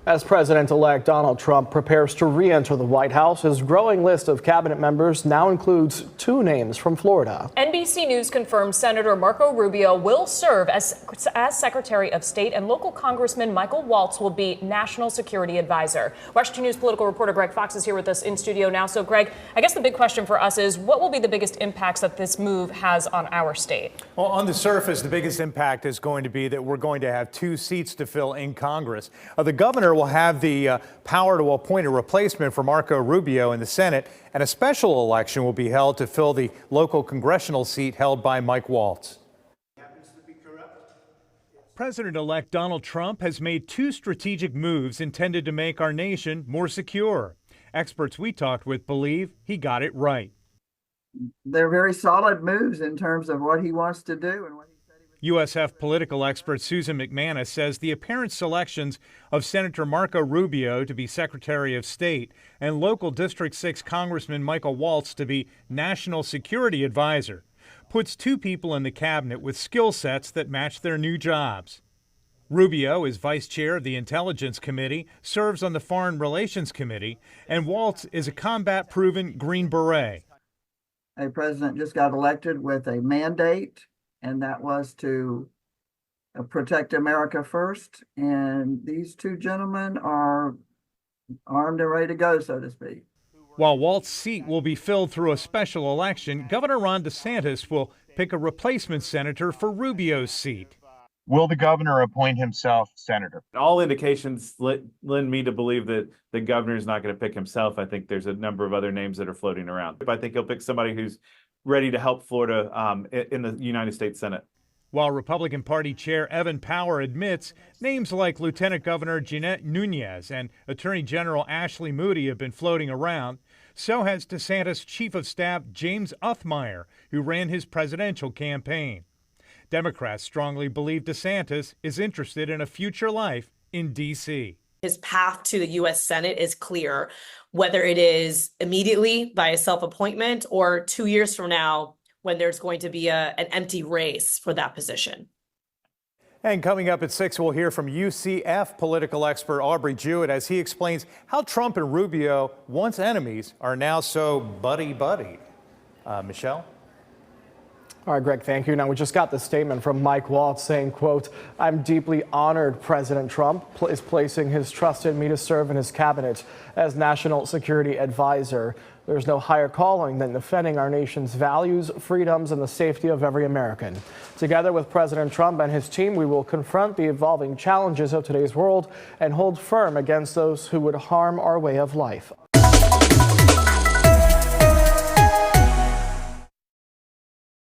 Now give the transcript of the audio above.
As President-elect Donald Trump prepares to re-enter the White House, his growing list of cabinet members now includes two names from Florida. NBC News confirms Senator Marco Rubio will serve as Secretary of State, and local Congressman Michael Waltz will be National Security Advisor. Washington News political reporter Greg Fox is here with us in studio now. So, Greg, I guess the big question for us is, what will be the biggest impacts that this move has on our state? Well, on the surface, the biggest impact is going to be that we're going to have two seats to fill in Congress. The governor will have the power to appoint a replacement for Marco Rubio in the Senate, and a special election will be held to fill the local congressional seat held by Mike Waltz. President-elect Donald Trump has made two strategic moves intended to make our nation more secure. Experts we talked with believe he got it right. They're very solid moves in terms of what he wants to do and what he said he would do. USF political expert Susan McManus says the apparent selections of Senator Marco Rubio to be Secretary of State and local District 6 Congressman Michael Waltz to be National Security Advisor puts two people in the cabinet with skill sets that match their new jobs. Rubio is vice chair of the Intelligence Committee, serves on the Foreign Relations Committee, and Waltz is a combat-proven Green Beret. A president just got elected with a mandate, and that was to protect America first. And these two gentlemen are armed and ready to go, so to speak. While Waltz's seat will be filled through a special election, Governor Ron DeSantis will pick a replacement senator for Rubio's seat. Will the governor appoint himself senator? All indications lend me to believe that the governor is not going to pick himself. I think there's a number of other names that are floating around. I think he'll pick somebody who's ready to help Florida in the United States Senate. While Republican Party Chair Evan Power admits names like Lieutenant Governor Jeanette Nunez and Attorney General Ashley Moody have been floating around, so has DeSantis' Chief of Staff James Uthmire, who ran his presidential campaign. Democrats strongly believe DeSantis is interested in a future life in D.C. His path to the U.S. Senate is clear, whether it is immediately by a self-appointment or 2 years from now when there's going to be an empty race for that position. And coming up at 6, we'll hear from UCF political expert Aubrey Jewett as he explains how Trump and Rubio, once enemies, are now so buddy-buddy. Michelle? All right, Greg, thank you. Now, we just got the statement from Mike Waltz saying, quote, "I'm deeply honored President Trump is placing his trust in me to serve in his cabinet as National Security Advisor. There's no higher calling than defending our nation's values, freedoms, and the safety of every American. Together with President Trump and his team, we will confront the evolving challenges of today's world and hold firm against those who would harm our way of life."